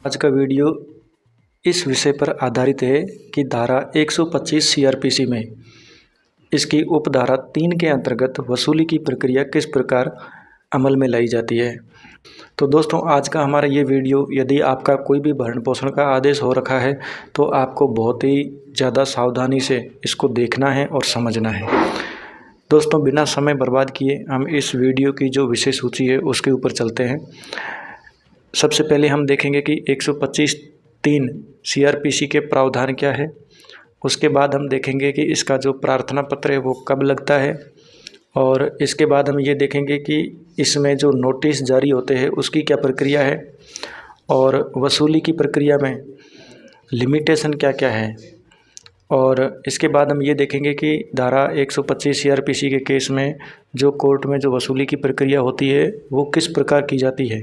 आज का वीडियो इस विषय पर आधारित है कि धारा 125 सीआरपीसी में इसकी उपधारा 3 के अंतर्गत वसूली की प्रक्रिया किस प्रकार अमल में लाई जाती है। तो दोस्तों, आज का हमारा ये वीडियो, यदि आपका कोई भी भरण पोषण का आदेश हो रखा है तो आपको बहुत ही ज़्यादा सावधानी से इसको देखना है और समझना है। दोस्तों, बिना समय बर्बाद किए हम इस वीडियो की जो विषय सूची है उसके ऊपर चलते हैं। सबसे पहले हम देखेंगे कि 125(3) सीआरपीसी के प्रावधान क्या है। उसके बाद हम देखेंगे कि इसका जो प्रार्थना पत्र है वो कब लगता है, और इसके बाद हम ये देखेंगे कि इसमें जो नोटिस जारी होते हैं उसकी क्या प्रक्रिया है, और वसूली की प्रक्रिया में लिमिटेशन क्या क्या है। और इसके बाद हम ये देखेंगे कि धारा 125 सीआरपीसी के केस में जो कोर्ट में जो वसूली की प्रक्रिया होती है वो किस प्रकार की जाती है,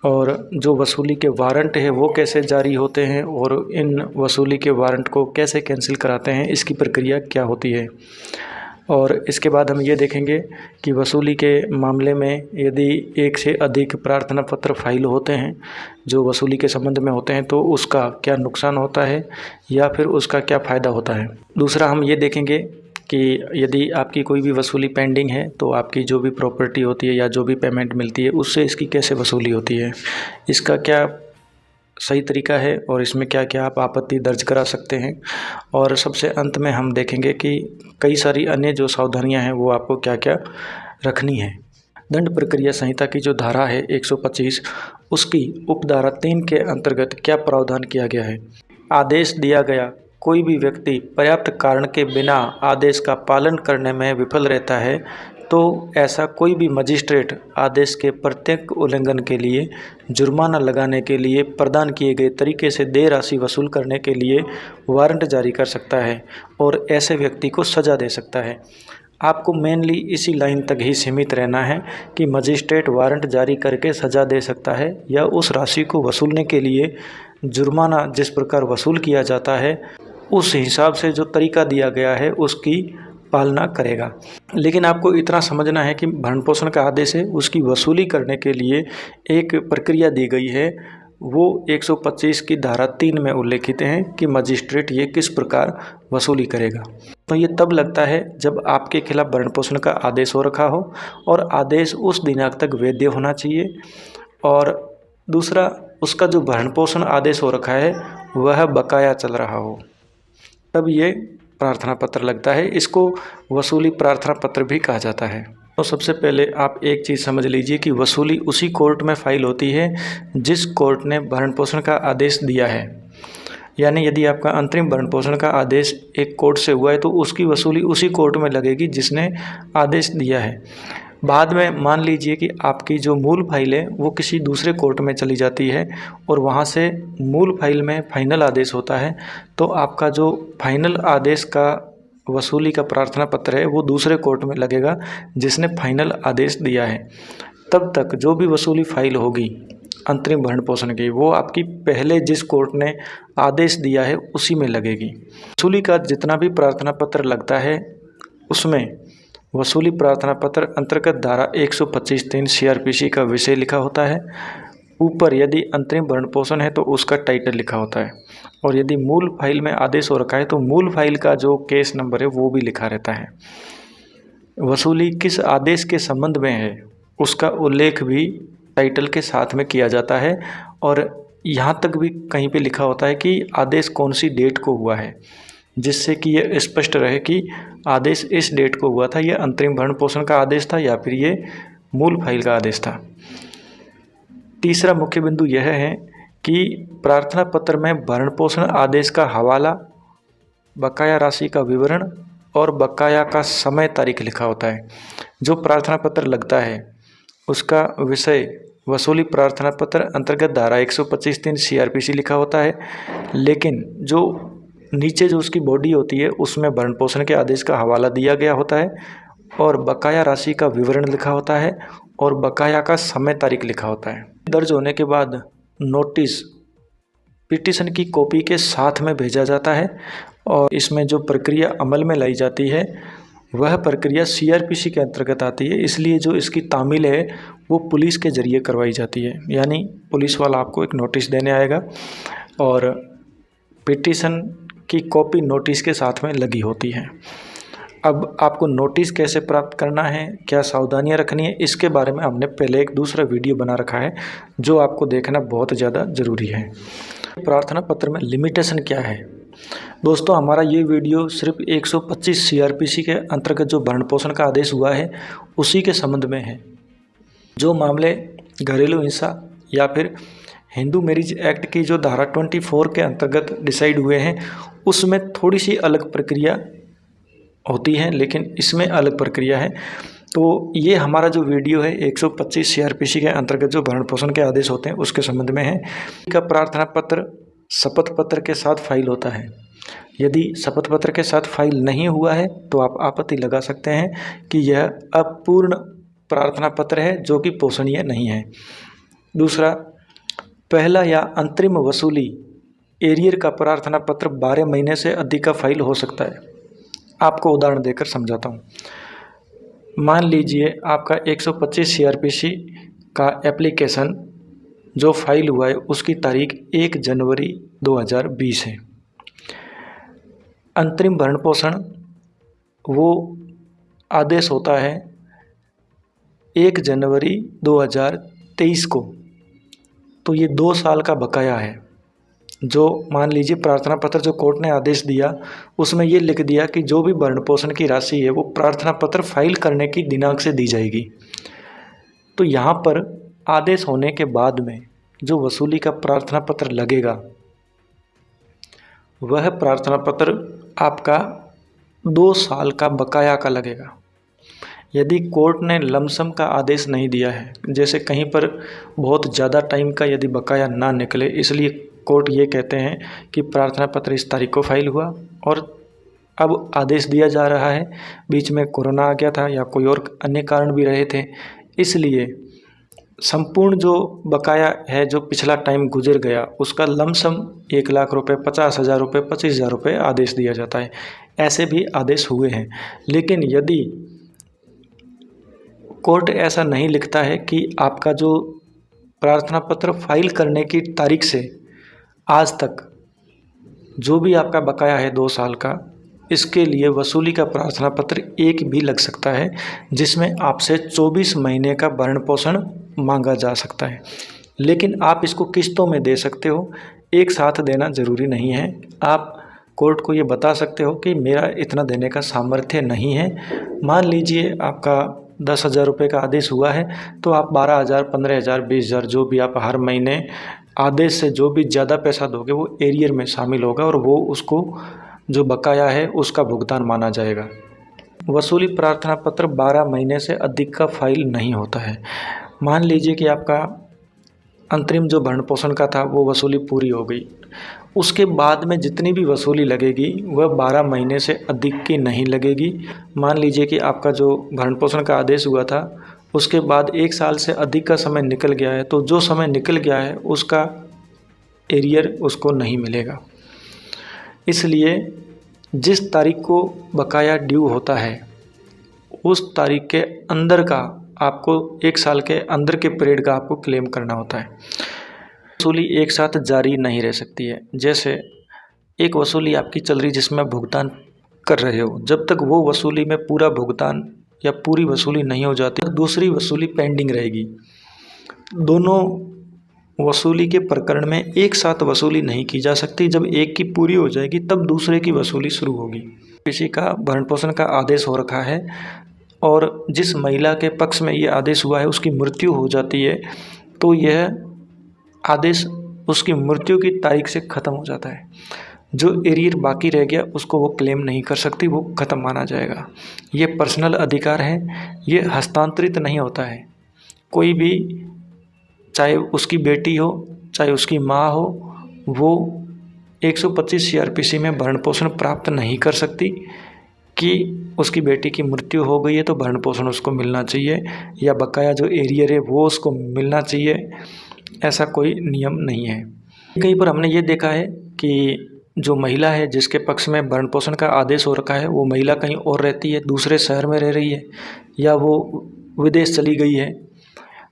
और जो वसूली के वारंट है वो कैसे जारी होते हैं, और इन वसूली के वारंट को कैसे कैंसिल कराते हैं, इसकी प्रक्रिया क्या होती है। और इसके बाद हम ये देखेंगे कि वसूली के मामले में यदि एक से अधिक प्रार्थना पत्र फाइल होते हैं जो वसूली के संबंध में होते हैं तो उसका क्या नुकसान होता है या फिर उसका क्या फ़ायदा होता है। दूसरा हम ये देखेंगे कि यदि आपकी कोई भी वसूली पेंडिंग है तो आपकी जो भी प्रॉपर्टी होती है या जो भी पेमेंट मिलती है उससे इसकी कैसे वसूली होती है, इसका क्या सही तरीका है, और इसमें क्या क्या आप आपत्ति दर्ज करा सकते हैं। और सबसे अंत में हम देखेंगे कि कई सारी अन्य जो सावधानियां हैं वो आपको क्या क्या रखनी है। दंड प्रक्रिया संहिता की जो धारा है 125, उसकी उपधारा 3 के अंतर्गत क्या प्रावधान किया गया है। आदेश दिया गया कोई भी व्यक्ति पर्याप्त कारण के बिना आदेश का पालन करने में विफल रहता है तो ऐसा कोई भी मजिस्ट्रेट आदेश के प्रत्येक उल्लंघन के लिए जुर्माना लगाने के लिए प्रदान किए गए तरीके से देय राशि वसूल करने के लिए वारंट जारी कर सकता है और ऐसे व्यक्ति को सज़ा दे सकता है। आपको मेनली इसी लाइन तक ही सीमित रहना है कि मजिस्ट्रेट वारंट जारी करके सज़ा दे सकता है या उस राशि को वसूलने के लिए जुर्माना जिस प्रकार वसूल किया जाता है उस हिसाब से जो तरीका दिया गया है उसकी पालना करेगा। लेकिन आपको इतना समझना है कि भरण पोषण का आदेश है, उसकी वसूली करने के लिए एक प्रक्रिया दी गई है, वो 125 की धारा 3 में उल्लेखित है कि मजिस्ट्रेट ये किस प्रकार वसूली करेगा। तो ये तब लगता है जब आपके खिलाफ भरण पोषण का आदेश हो रखा हो और आदेश उस दिनांक तक वैध होना चाहिए, और दूसरा उसका जो भरण पोषण आदेश हो रखा है वह बकाया चल रहा हो, तब ये प्रार्थना पत्र लगता है। इसको वसूली प्रार्थना पत्र भी कहा जाता है। तो सबसे पहले आप एक चीज़ समझ लीजिए कि वसूली उसी कोर्ट में फाइल होती है जिस कोर्ट ने भरण पोषण का आदेश दिया है। यानी यदि आपका अंतरिम भरण पोषण का आदेश एक कोर्ट से हुआ है तो उसकी वसूली उसी कोर्ट में लगेगी जिसने आदेश दिया है। बाद में मान लीजिए कि आपकी जो मूल फाइल है वो किसी दूसरे कोर्ट में चली जाती है और वहाँ से मूल फाइल में फाइनल आदेश होता है, तो आपका जो फाइनल आदेश का वसूली का प्रार्थना पत्र है वो दूसरे कोर्ट में लगेगा जिसने फाइनल आदेश दिया है। तब तक जो भी वसूली फाइल होगी अंतरिम भरण पोषण की वो आपकी पहले जिस कोर्ट ने आदेश दिया है उसी में लगेगी। वसूली का जितना भी प्रार्थना पत्र लगता है उसमें वसूली प्रार्थना पत्र अंतर्गत धारा 125(3) सीआरपीसी का विषय लिखा होता है। ऊपर यदि अंतरिम भरण पोषण है तो उसका टाइटल लिखा होता है, और यदि मूल फाइल में आदेश हो रखा है तो मूल फाइल का जो केस नंबर है वो भी लिखा रहता है। वसूली किस आदेश के संबंध में है उसका उल्लेख भी टाइटल के साथ में किया जाता है, और यहाँ तक भी कहीं पे लिखा होता है कि आदेश कौन सी डेट को हुआ है, जिससे कि ये स्पष्ट रहे कि आदेश इस डेट को हुआ था, ये अंतरिम भरण पोषण का आदेश था या फिर ये मूल फाइल का आदेश था। तीसरा मुख्य बिंदु यह है कि प्रार्थना पत्र में भरण पोषण आदेश का हवाला, बकाया राशि का विवरण और बकाया का समय तारीख लिखा होता है। जो प्रार्थना पत्र लगता है उसका विषय वसूली प्रार्थना पत्र अंतर्गत धारा 125(3) सीआरपीसी लिखा होता है, लेकिन जो नीचे जो उसकी बॉडी होती है उसमें भरण पोषण के आदेश का हवाला दिया गया होता है और बकाया राशि का विवरण लिखा होता है और बकाया का समय तारीख लिखा होता है। दर्ज होने के बाद नोटिस पिटीशन की कॉपी के साथ में भेजा जाता है, और इसमें जो प्रक्रिया अमल में लाई जाती है वह प्रक्रिया सीआरपीसी के अंतर्गत आती है, इसलिए जो इसकी तामील है वो पुलिस के ज़रिए करवाई जाती है। यानी पुलिस वाला आपको एक नोटिस देने आएगा और पिटीशन की कॉपी नोटिस के साथ में लगी होती है। अब आपको नोटिस कैसे प्राप्त करना है, क्या सावधानियां रखनी है, इसके बारे में हमने पहले एक दूसरा वीडियो बना रखा है जो आपको देखना बहुत ज़्यादा ज़रूरी है। प्रार्थना पत्र में लिमिटेशन क्या है? दोस्तों, हमारा ये वीडियो सिर्फ 125 सीआरपीसी के अंतर्गत जो भरण पोषण का आदेश हुआ है उसी के संबंध में है। जो मामले घरेलू हिंसा या फिर हिंदू मैरिज एक्ट की जो धारा 24 के अंतर्गत डिसाइड हुए हैं उसमें थोड़ी सी अलग प्रक्रिया होती है, लेकिन इसमें अलग प्रक्रिया है। तो ये हमारा जो वीडियो है 125 सीआरपीसी के अंतर्गत जो भरण पोषण के आदेश होते हैं उसके संबंध में है। का प्रार्थना पत्र शपथ पत्र के साथ फाइल होता है। यदि शपथ पत्र के साथ फाइल नहीं हुआ है तो आप आपत्ति लगा सकते हैं कि यह अपूर्ण प्रार्थना पत्र है जो कि पोषणीय नहीं है। दूसरा, पहला या अंतरिम वसूली एरियर का प्रार्थना पत्र 12 महीने से अधिक का फाइल हो सकता है। आपको उदाहरण देकर समझाता हूँ। मान लीजिए आपका 125 सीआरपीसी का एप्लीकेशन जो फाइल हुआ है उसकी तारीख 1 जनवरी 2020 है। अंतरिम भरण पोषण वो आदेश होता है 1 जनवरी 2023 को। तो ये 2 साल का बकाया है। जो मान लीजिए प्रार्थना पत्र जो कोर्ट ने आदेश दिया उसमें ये लिख दिया कि जो भी भरण पोषण की राशि है वो प्रार्थना पत्र फाइल करने की दिनांक से दी जाएगी। तो यहाँ पर आदेश होने के बाद में जो वसूली का प्रार्थना पत्र लगेगा वह प्रार्थना पत्र आपका 2 साल का बकाया का लगेगा। यदि कोर्ट ने लमसम का आदेश नहीं दिया है, जैसे कहीं पर बहुत ज़्यादा टाइम का यदि बकाया ना निकले, इसलिए कोर्ट ये कहते हैं कि प्रार्थना पत्र इस तारीख को फाइल हुआ और अब आदेश दिया जा रहा है, बीच में कोरोना आ गया था या कोई और अन्य कारण भी रहे थे, इसलिए संपूर्ण जो बकाया है जो पिछला टाइम गुजर गया उसका लमसम 1 लाख रुपये, 50,000 रुपये, 25,000 रुपये आदेश दिया जाता है। ऐसे भी आदेश हुए हैं। लेकिन यदि कोर्ट ऐसा नहीं लिखता है कि आपका जो प्रार्थना पत्र फाइल करने की तारीख से आज तक जो भी आपका बकाया है 2 साल का, इसके लिए वसूली का प्रार्थना पत्र एक भी लग सकता है जिसमें आपसे 24 महीने का भरण पोषण मांगा जा सकता है। लेकिन आप इसको किस्तों में दे सकते हो, एक साथ देना ज़रूरी नहीं है। आप कोर्ट को ये बता सकते हो कि मेरा इतना देने का सामर्थ्य नहीं है। मान लीजिए आपका 10,000 रुपये का आदेश हुआ है तो आप 12,000, 15,000, 20,000 जो भी आप हर महीने आदेश से जो भी ज़्यादा पैसा दोगे वो एरियर में शामिल होगा और वो उसको जो बकाया है उसका भुगतान माना जाएगा। वसूली प्रार्थना पत्र 12 महीने से अधिक का फाइल नहीं होता है। मान लीजिए कि आपका अंतरिम जो भरण पोषण का था वो वसूली पूरी हो गई, उसके बाद में जितनी भी वसूली लगेगी वह 12 महीने से अधिक की नहीं लगेगी। मान लीजिए कि आपका जो भरण पोषण का आदेश हुआ था उसके बाद 1 साल से अधिक का समय निकल गया है, तो जो समय निकल गया है उसका एरियर उसको नहीं मिलेगा। इसलिए जिस तारीख को बकाया ड्यू होता है उस तारीख के अंदर का आपको 1 साल के अंदर के पीरियड का आपको क्लेम करना होता है। वसूली एक साथ जारी नहीं रह सकती है। जैसे एक वसूली आपकी चल रही जिसमें भुगतान कर रहे हो, जब तक वो वसूली में पूरा भुगतान या पूरी वसूली नहीं हो जाती दूसरी वसूली पेंडिंग रहेगी। दोनों वसूली के प्रकरण में एक साथ वसूली नहीं की जा सकती। जब एक की पूरी हो जाएगी तब दूसरे की वसूली शुरू होगी। किसी का भरण पोषण का आदेश हो रखा है और जिस महिला के पक्ष में ये आदेश हुआ है उसकी मृत्यु हो जाती है तो यह आदेश उसकी मृत्यु की तारीख से ख़त्म हो जाता है। जो एरियर बाकी रह गया उसको वो क्लेम नहीं कर सकती, वो ख़त्म माना जाएगा। ये पर्सनल अधिकार है, ये हस्तांतरित नहीं होता है। कोई भी चाहे उसकी बेटी हो चाहे उसकी माँ हो, वो 125 सीआरपीसी में भरण पोषण प्राप्त नहीं कर सकती कि उसकी बेटी की मृत्यु हो गई है तो भरण पोषण उसको मिलना चाहिए या बकाया जो एरियर है वो उसको मिलना चाहिए। ऐसा कोई नियम नहीं है। कहीं पर हमने ये देखा है कि जो महिला है जिसके पक्ष में भरण पोषण का आदेश हो रखा है वो महिला कहीं और रहती है, दूसरे शहर में रह रही है या वो विदेश चली गई है,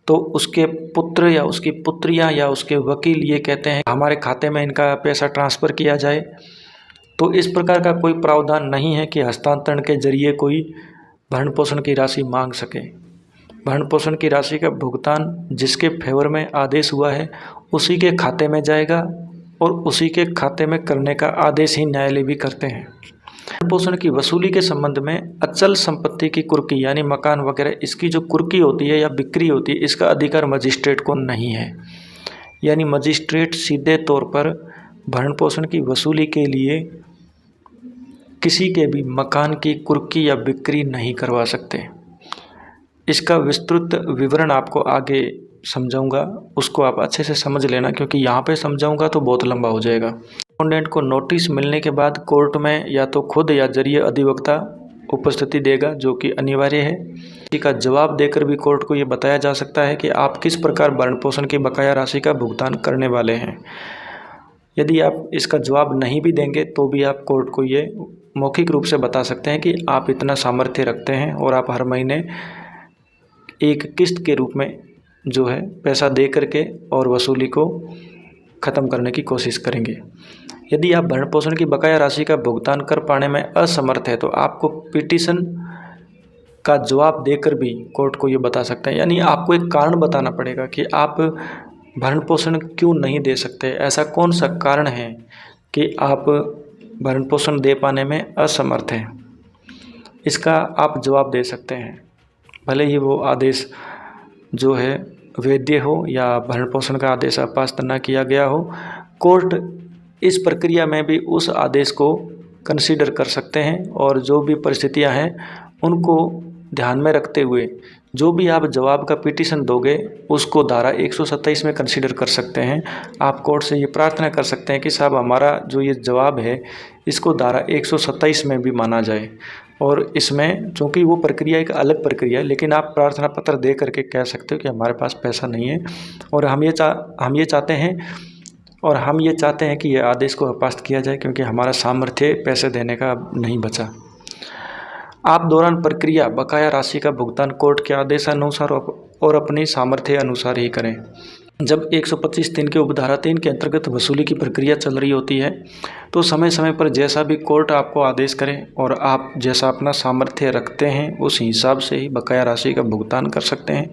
तो उसके पुत्र या उसकी पुत्रियां या उसके वकील ये कहते हैं हमारे खाते में इनका पैसा ट्रांसफ़र किया जाए, तो इस प्रकार का कोई प्रावधान नहीं है कि हस्तांतरण के जरिए कोई भरण पोषण की राशि मांग सके। भरण पोषण की राशि का भुगतान जिसके फेवर में आदेश हुआ है उसी के खाते में जाएगा और उसी के खाते में करने का आदेश ही न्यायालय भी करते हैं। भरण पोषण की वसूली के संबंध में अचल संपत्ति की कुर्की यानी मकान वगैरह इसकी जो कुर्की होती है या बिक्री होती है इसका अधिकार मजिस्ट्रेट को नहीं है। यानी मजिस्ट्रेट सीधे तौर पर भरण पोषण की वसूली के लिए किसी के भी मकान की कुर्की या बिक्री नहीं करवा सकते। इसका विस्तृत विवरण आपको आगे समझाऊंगा, उसको आप अच्छे से समझ लेना, क्योंकि यहाँ पे समझाऊंगा तो बहुत लंबा हो जाएगा। रिस्पोंडेंट को नोटिस मिलने के बाद कोर्ट में या तो खुद या जरिए अधिवक्ता उपस्थिति देगा, जो कि अनिवार्य है। इसी का जवाब देकर भी कोर्ट को ये बताया जा सकता है कि आप किस प्रकार भरण पोषण की बकाया राशि का भुगतान करने वाले हैं। यदि आप इसका जवाब नहीं भी देंगे तो भी आप कोर्ट को ये मौखिक रूप से बता सकते हैं कि आप इतना सामर्थ्य रखते हैं और आप हर महीने एक किस्त के रूप में जो है पैसा दे करके और वसूली को ख़त्म करने की कोशिश करेंगे। यदि आप भरण पोषण की बकाया राशि का भुगतान कर पाने में असमर्थ है तो आपको पिटीशन का जवाब देकर भी कोर्ट को ये बता सकते हैं। यानी आपको एक कारण बताना पड़ेगा कि आप भरण पोषण क्यों नहीं दे सकते, ऐसा कौन सा कारण है कि आप भरण पोषण दे पाने में असमर्थ हैं। इसका आप जवाब दे सकते हैं, भले ही वो आदेश जो है वैध हो या भरण पोषण का आदेश अपास्त न किया गया हो। कोर्ट इस प्रक्रिया में भी उस आदेश को कंसीडर कर सकते हैं और जो भी परिस्थितियां हैं उनको ध्यान में रखते हुए जो भी आप जवाब का पिटीशन दोगे उसको धारा 127 में कंसीडर कर सकते हैं। आप कोर्ट से ये प्रार्थना कर सकते हैं कि साहब हमारा जो ये जवाब है इसको धारा 127 में भी माना जाए। और इसमें चूँकि वो प्रक्रिया एक अलग प्रक्रिया है, लेकिन आप प्रार्थना पत्र दे करके कह सकते हो कि हमारे पास पैसा नहीं है और हम ये चाहते हैं कि ये आदेश को अपास्त किया जाए, क्योंकि हमारा सामर्थ्य पैसे देने का अब नहीं बचा। आप दौरान प्रक्रिया बकाया राशि का भुगतान कोर्ट के आदेशानुसार और अपनी सामर्थ्य अनुसार ही करें। जब 125(3) के उपधारा 3 के अंतर्गत वसूली की प्रक्रिया चल रही होती है तो समय समय पर जैसा भी कोर्ट आपको आदेश करें और आप जैसा अपना सामर्थ्य रखते हैं उस हिसाब से ही बकाया राशि का भुगतान कर सकते हैं।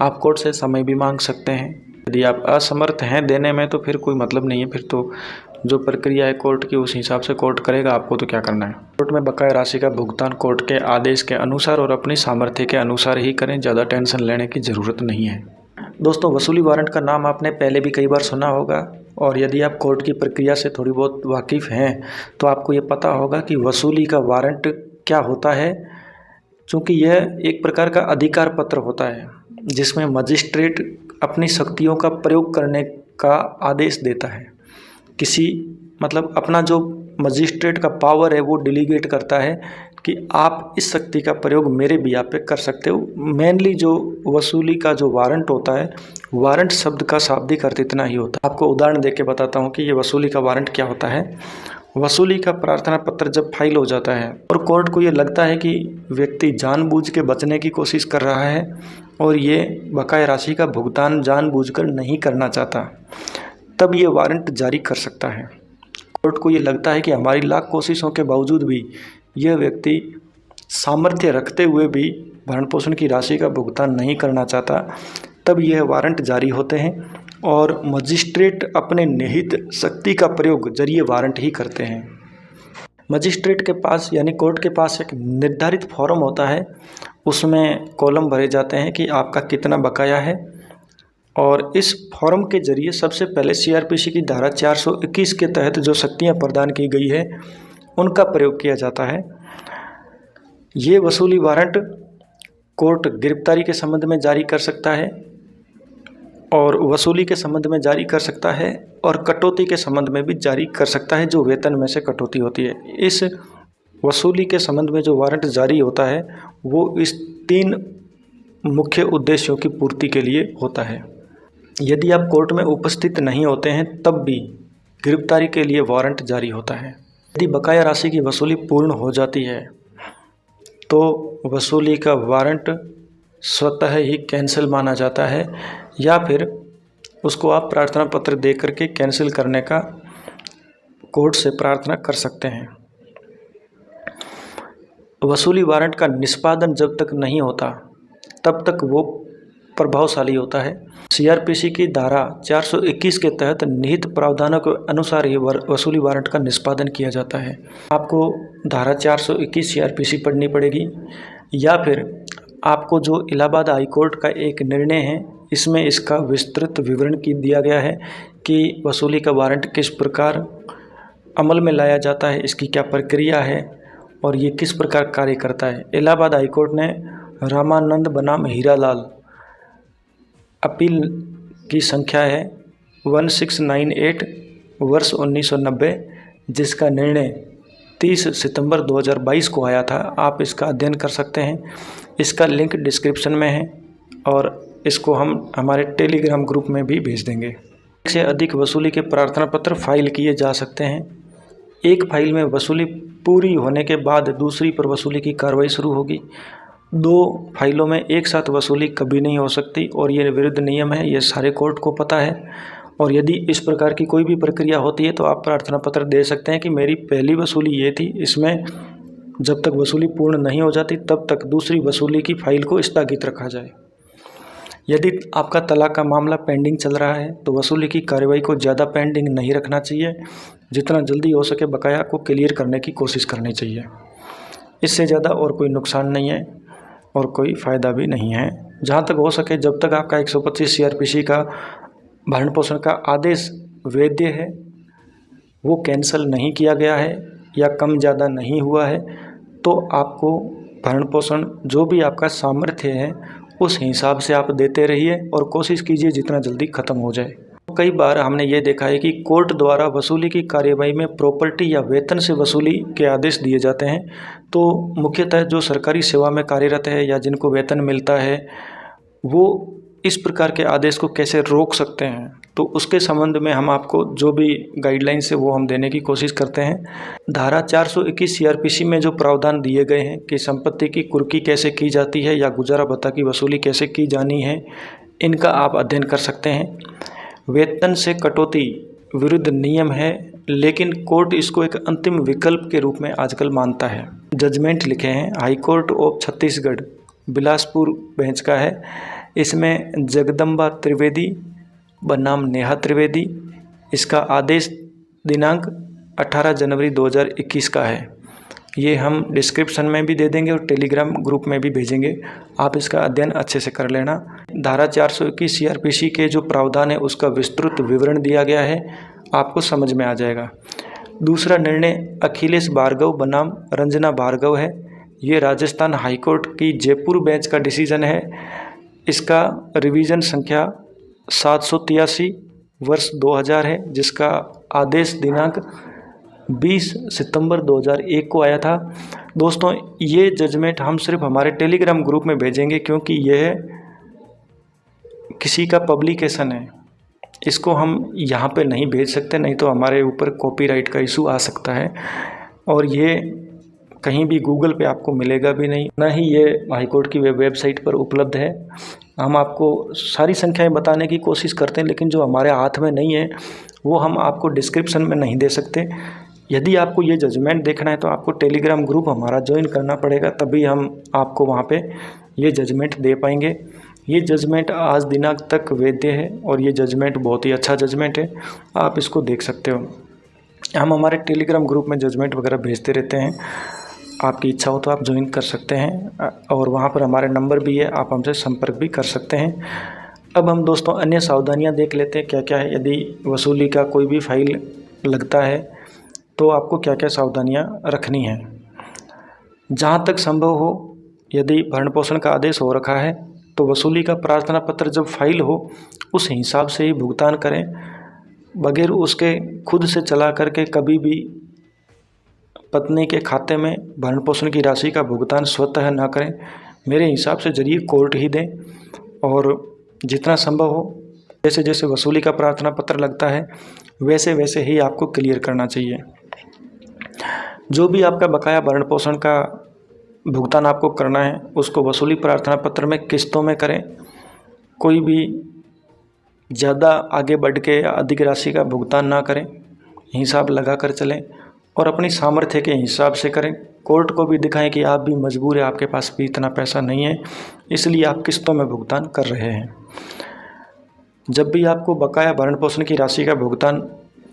आप कोर्ट से समय भी मांग सकते हैं। यदि आप असमर्थ हैं देने में तो फिर कोई मतलब नहीं है, फिर तो जो प्रक्रिया है कोर्ट की उस हिसाब से कोर्ट करेगा, आपको तो क्या करना है। कोर्ट में बकाया राशि का भुगतान कोर्ट के आदेश के अनुसार और अपनी सामर्थ्य के अनुसार ही करें, ज़्यादा टेंशन लेने की ज़रूरत नहीं है। दोस्तों, वसूली वारंट का नाम आपने पहले भी कई बार सुना होगा और यदि आप कोर्ट की प्रक्रिया से थोड़ी बहुत वाकिफ़ हैं तो आपको ये पता होगा कि वसूली का वारंट क्या होता है। चूँकि यह एक प्रकार का अधिकार पत्र होता है जिसमें मजिस्ट्रेट अपनी शक्तियों का प्रयोग करने का आदेश देता है। अपना जो मजिस्ट्रेट का पावर है वो डिलीगेट करता है कि आप इस शक्ति का प्रयोग मेरे बिया पे कर सकते हो। मेनली जो वसूली का जो वारंट होता है, वारंट शब्द का शाब्दिक अर्थ इतना ही होता है। आपको उदाहरण देके बताता हूँ कि ये वसूली का वारंट क्या होता है। वसूली का प्रार्थना पत्र जब फाइल हो जाता है और कोर्ट को ये लगता है कि व्यक्ति जानबूझ के बचने की कोशिश कर रहा है और ये बकाया राशि का भुगतान जानबूझकर नहीं करना चाहता, तब ये वारंट जारी कर सकता है। कोर्ट को ये लगता है कि हमारी लाख कोशिशों के बावजूद भी यह व्यक्ति सामर्थ्य रखते हुए भी भरण पोषण की राशि का भुगतान नहीं करना चाहता, तब यह वारंट जारी होते हैं और मजिस्ट्रेट अपने निहित शक्ति का प्रयोग जरिए वारंट ही करते हैं। मजिस्ट्रेट के पास यानी कोर्ट के पास एक निर्धारित फॉर्म होता है, उसमें कॉलम भरे जाते हैं कि आपका कितना बकाया है और इस फॉर्म के जरिए सबसे पहले सीआरपीसी की धारा 421 के तहत जो शक्तियाँ प्रदान की गई है उनका प्रयोग किया जाता है। ये वसूली वारंट कोर्ट गिरफ्तारी के संबंध में जारी कर सकता है और वसूली के संबंध में जारी कर सकता है और कटौती के संबंध में भी जारी कर सकता है, जो वेतन में से कटौती होती है। इस वसूली के संबंध में जो वारंट जारी होता है वो इस 3 मुख्य उद्देश्यों की पूर्ति के लिए होता है। यदि आप कोर्ट में उपस्थित नहीं होते हैं तब भी गिरफ्तारी के लिए वारंट जारी होता है। यदि बकाया राशि की वसूली पूर्ण हो जाती है तो वसूली का वारंट स्वतः ही कैंसिल माना जाता है, या फिर उसको आप प्रार्थना पत्र दे करके कैंसिल करने का कोर्ट से प्रार्थना कर सकते हैं। वसूली वारंट का निष्पादन जब तक नहीं होता तब तक वो प्रभावशाली होता है। सीआरपीसी की धारा 421 के तहत निहित प्रावधानों के अनुसार ही वसूली वारंट का निष्पादन किया जाता है। आपको धारा 421 सीआरपीसी पढ़नी पड़ेगी, या फिर आपको जो इलाहाबाद हाई कोर्ट का एक निर्णय है इसमें इसका विस्तृत विवरण दिया गया है कि वसूली का वारंट किस प्रकार अमल में लाया जाता है, इसकी क्या प्रक्रिया है और ये किस प्रकार कार्य करता है। इलाहाबाद हाई कोर्ट ने रामानंद बनाम हीरालाल अपील की संख्या है 1698 वर्ष 1990, जिसका निर्णय 30 सितंबर 2022 को आया था। आप इसका अध्ययन कर सकते हैं, इसका लिंक डिस्क्रिप्शन में है और इसको हम हमारे टेलीग्राम ग्रुप में भी भेज देंगे। एक से अधिक वसूली के प्रार्थना पत्र फाइल किए जा सकते हैं। एक फाइल में वसूली पूरी होने के बाद दूसरी पर वसूली की कार्रवाई शुरू होगी। 2 फाइलों में एक साथ वसूली कभी नहीं हो सकती और ये विरुद्ध नियम है, ये सारे कोर्ट को पता है। और यदि इस प्रकार की कोई भी प्रक्रिया होती है तो आप प्रार्थना पत्र दे सकते हैं कि मेरी पहली वसूली ये थी, इसमें जब तक वसूली पूर्ण नहीं हो जाती तब तक दूसरी वसूली की फाइल को स्थगित रखा जाए। यदि आपका तलाक का मामला पेंडिंग चल रहा है तो वसूली की कार्रवाई को ज़्यादा पेंडिंग नहीं रखना चाहिए, जितना जल्दी हो सके बकाया को क्लियर करने की कोशिश करनी चाहिए। इससे ज़्यादा और कोई नुकसान नहीं है और कोई फ़ायदा भी नहीं है। जहाँ तक हो सके जब तक आपका 125 सीआरपीसी का भरण पोषण का आदेश वैध है, वो कैंसिल नहीं किया गया है या कम ज़्यादा नहीं हुआ है, तो आपको भरण पोषण जो भी आपका सामर्थ्य है उस हिसाब से आप देते रहिए और कोशिश कीजिए जितना जल्दी ख़त्म हो जाए। कई बार हमने ये देखा है कि कोर्ट द्वारा वसूली की कार्यवाही में प्रॉपर्टी या वेतन से वसूली के आदेश दिए जाते हैं, तो मुख्यतः जो सरकारी सेवा में कार्यरत है या जिनको वेतन मिलता है वो इस प्रकार के आदेश को कैसे रोक सकते हैं, तो उसके संबंध में हम आपको जो भी गाइडलाइंस है वो हम देने की कोशिश करते हैं। धारा 421 सीआरपीसी में जो प्रावधान दिए गए हैं कि संपत्ति की कुर्की कैसे की जाती है या गुजारा भत्ता की वसूली कैसे की जानी है, इनका आप अध्ययन कर सकते हैं। वेतन से कटौती विरुद्ध नियम है, लेकिन कोर्ट इसको एक अंतिम विकल्प के रूप में आजकल मानता है। जजमेंट लिखे हैं high court of Chhattisgarh Bilaspur bench का है। इसमें जगदम्बा त्रिवेदी बनाम नेहा त्रिवेदी, इसका आदेश दिनांक 18 जनवरी 2021 का है। ये हम डिस्क्रिप्शन में भी दे देंगे और टेलीग्राम ग्रुप में भी भेजेंगे, आप इसका अध्ययन अच्छे से कर लेना। धारा 421 सीआरपीसी के जो प्रावधान है उसका विस्तृत विवरण दिया गया है, आपको समझ में आ जाएगा। दूसरा निर्णय अखिलेश भार्गव बनाम रंजना भार्गव है। ये राजस्थान हाईकोर्ट की जयपुर बेंच का डिसीजन है। इसका रिवीजन संख्या 783 वर्ष 2000 है, जिसका आदेश दिनांक 20 सितंबर 2001 को आया था। दोस्तों ये जजमेंट हम सिर्फ हमारे टेलीग्राम ग्रुप में भेजेंगे क्योंकि यह किसी का पब्लिकेशन है, इसको हम यहाँ पे नहीं भेज सकते, नहीं तो हमारे ऊपर कॉपीराइट का इशू आ सकता है और ये कहीं भी गूगल पे आपको मिलेगा भी नहीं, ना ही ये हाईकोर्ट की वेबसाइट पर उपलब्ध है। हम आपको सारी संख्याएं बताने की कोशिश करते हैं, लेकिन जो हमारे हाथ में नहीं है वो हम आपको डिस्क्रिप्शन में नहीं दे सकते। यदि आपको ये जजमेंट देखना है तो आपको टेलीग्राम ग्रुप हमारा ज्वाइन करना पड़ेगा, तभी हम आपको वहाँ पे ये जजमेंट दे पाएंगे। ये जजमेंट आज दिनांक तक वैध है और ये जजमेंट बहुत ही अच्छा जजमेंट है, आप इसको देख सकते हो। हम हमारे टेलीग्राम ग्रुप में जजमेंट वगैरह भेजते रहते हैं, आपकी इच्छा हो तो आप ज्वाइन कर सकते हैं और वहाँ पर हमारे नंबर भी है, आप हमसे संपर्क भी कर सकते हैं। अब हम दोस्तों अन्य सावधानियाँ देख लेते हैं क्या क्या है। यदि वसूली का कोई भी फाइल लगता है तो आपको क्या क्या सावधानियाँ रखनी है। जहाँ तक संभव हो, यदि भरण पोषण का आदेश हो रखा है तो वसूली का प्रार्थना पत्र जब फाइल हो उस हिसाब से ही भुगतान करें, बगैर उसके खुद से चला करके कभी भी पत्नी के खाते में भरण पोषण की राशि का भुगतान स्वतः ना करें। मेरे हिसाब से जरिए कोर्ट ही दें और जितना संभव हो जैसे जैसे वसूली का प्रार्थना पत्र लगता है वैसे वैसे ही आपको क्लियर करना चाहिए। जो भी आपका बकाया भरण पोषण का भुगतान आपको करना है उसको वसूली प्रार्थना पत्र में किस्तों में करें। कोई भी ज़्यादा आगे बढ़ के अधिक राशि का भुगतान ना करें, हिसाब लगा कर चलें और अपनी सामर्थ्य के हिसाब से करें। कोर्ट को भी दिखाएं कि आप भी मजबूर है, आपके पास भी इतना पैसा नहीं है, इसलिए आप किस्तों में भुगतान कर रहे हैं। जब भी आपको बकाया भरण पोषण की राशि का भुगतान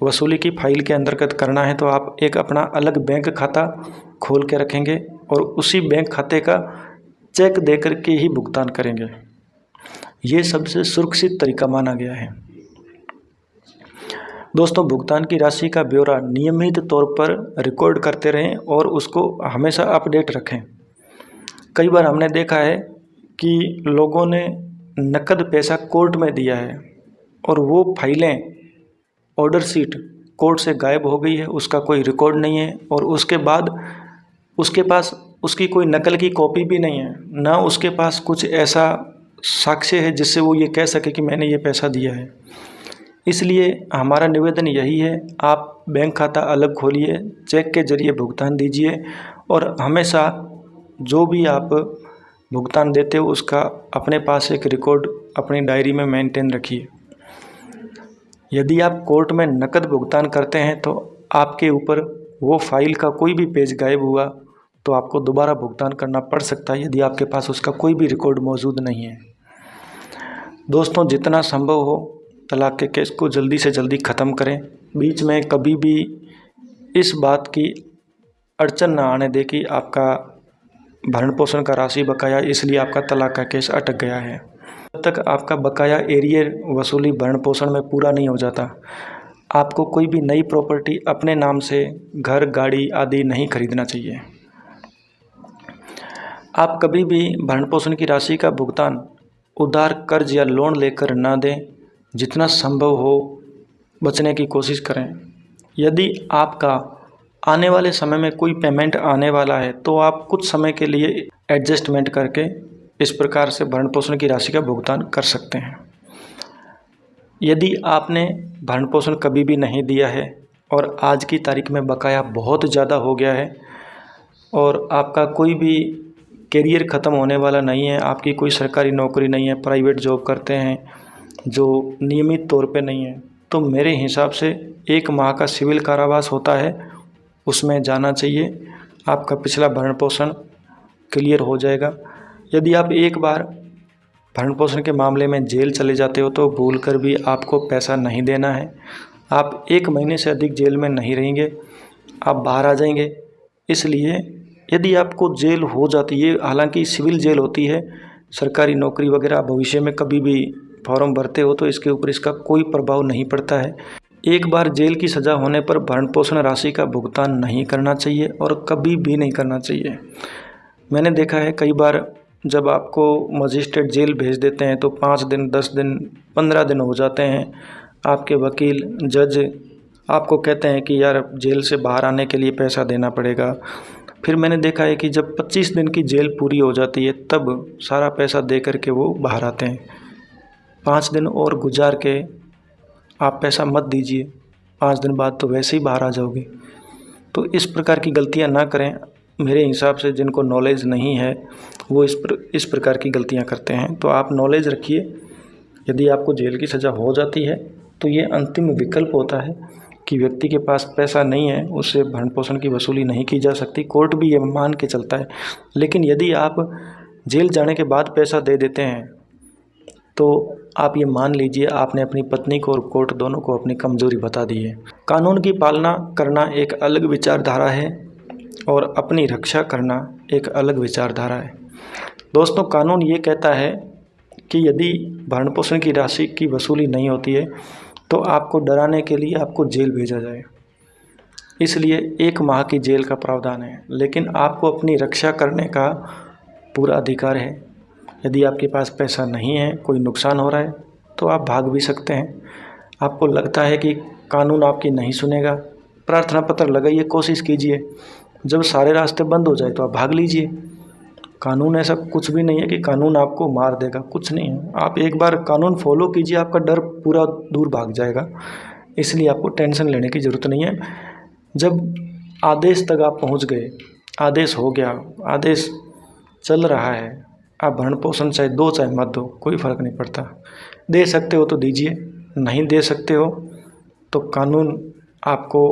वसूली की फाइल के अंतर्गत करना है तो आप एक अपना अलग बैंक खाता खोल के रखेंगे और उसी बैंक खाते का चेक दे कर के ही भुगतान करेंगे। ये सबसे सुरक्षित तरीका माना गया है। दोस्तों, भुगतान की राशि का ब्यौरा नियमित तौर पर रिकॉर्ड करते रहें और उसको हमेशा अपडेट रखें। कई बार हमने देखा है कि लोगों ने नकद पैसा कोर्ट में दिया है और वो फाइलें, ऑर्डर शीट कोर्ट से गायब हो गई है, उसका कोई रिकॉर्ड नहीं है और उसके बाद उसके पास उसकी कोई नकल की कॉपी भी नहीं है, ना उसके पास कुछ ऐसा साक्ष्य है जिससे वो ये कह सके कि मैंने ये पैसा दिया है। इसलिए हमारा निवेदन यही है, आप बैंक खाता अलग खोलिए, चेक के जरिए भुगतान दीजिए और हमेशा जो भी आप भुगतान देते हो उसका अपने पास एक रिकॉर्ड अपनी डायरी में मेंटेन रखिए। यदि आप कोर्ट में नकद भुगतान करते हैं तो आपके ऊपर वो फाइल का कोई भी पेज गायब हुआ तो आपको दोबारा भुगतान करना पड़ सकता है यदि आपके पास उसका कोई भी रिकॉर्ड मौजूद नहीं है। दोस्तों, जितना संभव हो तलाक के केस को जल्दी से जल्दी ख़त्म करें। बीच में कभी भी इस बात की अड़चन ना आने दे कि आपका भरण पोषण का राशि बकाया इसलिए आपका तलाक का केस अटक गया है। जब तक आपका बकाया एरियर वसूली भरण पोषण में पूरा नहीं हो जाता, आपको कोई भी नई प्रॉपर्टी अपने नाम से घर, गाड़ी आदि नहीं खरीदना चाहिए। आप कभी भी भरण पोषण की राशि का भुगतान उधार, कर्ज या लोन लेकर ना दें। जितना संभव हो बचने की कोशिश करें। यदि आपका आने वाले समय में कोई पेमेंट आने वाला है तो आप कुछ समय के लिए एडजस्टमेंट करके इस प्रकार से भरण पोषण की राशि का भुगतान कर सकते हैं। यदि आपने भरण पोषण कभी भी नहीं दिया है और आज की तारीख में बकाया बहुत ज़्यादा हो गया है और आपका कोई भी करियर ख़त्म होने वाला नहीं है, आपकी कोई सरकारी नौकरी नहीं है, प्राइवेट जॉब करते हैं जो नियमित तौर पे नहीं है, तो मेरे हिसाब से 1 माह का सिविल कारावास होता है, उसमें जाना चाहिए। आपका पिछला भरण पोषण क्लियर हो जाएगा। यदि आप एक बार भरण पोषण के मामले में जेल चले जाते हो तो भूलकर भी आपको पैसा नहीं देना है। आप 1 महीने से अधिक जेल में नहीं रहेंगे, आप बाहर आ जाएंगे। इसलिए यदि आपको जेल हो जाती है, हालांकि सिविल जेल होती है, सरकारी नौकरी वगैरह भविष्य में कभी भी फॉर्म भरते हो तो इसके ऊपर इसका कोई प्रभाव नहीं पड़ता है। एक बार जेल की सज़ा होने पर भरण पोषण राशि का भुगतान नहीं करना चाहिए और कभी भी नहीं करना चाहिए। मैंने देखा है कई बार जब आपको मजिस्ट्रेट जेल भेज देते हैं तो 5 दिन, 10 दिन, 15 दिन हो जाते हैं। आपके वकील, जज आपको कहते हैं कि यार जेल से बाहर आने के लिए पैसा देना पड़ेगा। फिर मैंने देखा है कि जब 25 दिन की जेल पूरी हो जाती है तब सारा पैसा दे करके वो बाहर आते हैं। 5 दिन और गुजार के आप पैसा मत दीजिए, 5 दिन बाद तो वैसे ही बाहर आ जाओगे। तो इस प्रकार की गलतियां ना करें। मेरे हिसाब से जिनको नॉलेज नहीं है वो इस प्रकार की गलतियां करते हैं। तो आप नॉलेज रखिए। यदि आपको जेल की सज़ा हो जाती है तो ये अंतिम विकल्प होता है कि व्यक्ति के पास पैसा नहीं है, उससे भरण पोषण की वसूली नहीं की जा सकती। कोर्ट भी ये मान के चलता है। लेकिन यदि आप जेल जाने के बाद पैसा दे देते हैं तो आप ये मान लीजिए आपने अपनी पत्नी को और कोर्ट दोनों को अपनी कमज़ोरी बता दी है। कानून की पालना करना एक अलग विचारधारा है और अपनी रक्षा करना एक अलग विचारधारा है। दोस्तों, कानून ये कहता है कि यदि भरण पोषण की राशि की वसूली नहीं होती है तो आपको डराने के लिए आपको जेल भेजा जाए, इसलिए 1 माह की जेल का प्रावधान है। लेकिन आपको अपनी रक्षा करने का पूरा अधिकार है। यदि आपके पास पैसा नहीं है, कोई नुकसान हो रहा है तो आप भाग भी सकते हैं। आपको लगता है कि कानून आपकी नहीं सुनेगा, प्रार्थना पत्र लगाइए, कोशिश कीजिए। जब सारे रास्ते बंद हो जाए तो आप भाग लीजिए। कानून ऐसा कुछ भी नहीं है कि कानून आपको मार देगा, कुछ नहीं है। आप एक बार कानून फॉलो कीजिए, आपका डर पूरा दूर भाग जाएगा। इसलिए आपको टेंशन लेने की ज़रूरत नहीं है। जब आदेश तक आप पहुंच गए, आदेश हो गया, आदेश चल रहा है, आप भरण पोषण चाहे दो चाहे मत दो, कोई फ़र्क नहीं पड़ता। दे सकते हो तो दीजिए, नहीं दे सकते हो तो कानून आपको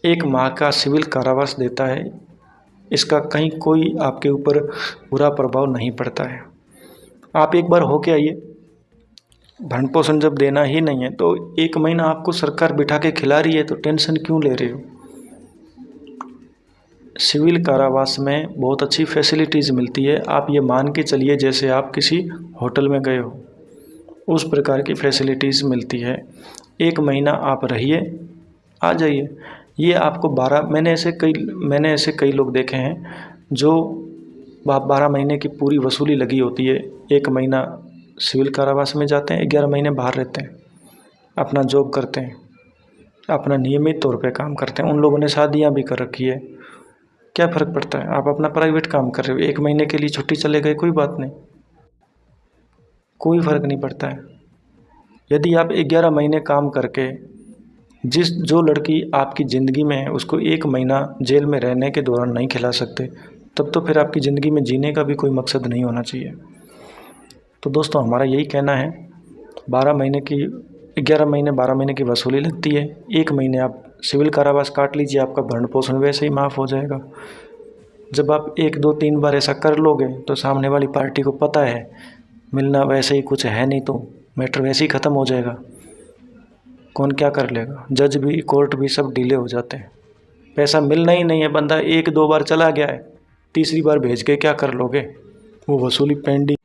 1 माह का सिविल कारावास देता है। इसका कहीं कोई आपके ऊपर बुरा प्रभाव नहीं पड़ता है। आप एक बार होके आइए। भरण पोषण जब देना ही नहीं है तो 1 महीना आपको सरकार बिठा के खिला रही है तो टेंशन क्यों ले रहे हो। सिविल कारावास में बहुत अच्छी फैसिलिटीज़ मिलती है। आप ये मान के चलिए जैसे आप किसी होटल में गए हो, उस प्रकार की फैसिलिटीज़ मिलती है। 1 महीना आप रहिए, आ जाइए। ये आपको 12 मैंने ऐसे कई लोग देखे हैं जो 12 महीने की पूरी वसूली लगी होती है। 1 महीना सिविल कारावास में जाते हैं, 11 महीने बाहर रहते हैं, अपना जॉब करते हैं, अपना नियमित तौर पे काम करते हैं। उन लोगों ने शादियाँ भी कर रखी है, क्या फ़र्क पड़ता है। आप अपना प्राइवेट काम कर रहे हो, 1 महीने के लिए छुट्टी चले गए, कोई बात नहीं, कोई फ़र्क नहीं पड़ता है। यदि आप 11 महीने काम करके जो लड़की आपकी ज़िंदगी में है उसको 1 महीना जेल में रहने के दौरान नहीं खिला सकते, तब तो फिर आपकी ज़िंदगी में जीने का भी कोई मकसद नहीं होना चाहिए। तो दोस्तों हमारा यही कहना है, 11 महीने की वसूली लगती है। 1 महीने आप सिविल कारावास काट लीजिए, आपका भरण पोषण वैसे ही माफ़ हो जाएगा। जब आप 1, 2, 3 बार ऐसा कर लोगे तो सामने वाली पार्टी को पता है मिलना वैसे ही कुछ है नहीं, तो मैटर वैसे ही ख़त्म हो जाएगा। कौन क्या कर लेगा, जज भी, कोर्ट भी सब डिले हो जाते हैं। पैसा मिलना ही नहीं है, बंदा 1, 2 बार चला गया है, तीसरी बार भेज के क्या कर लोगे, वो वसूली पेंडिंग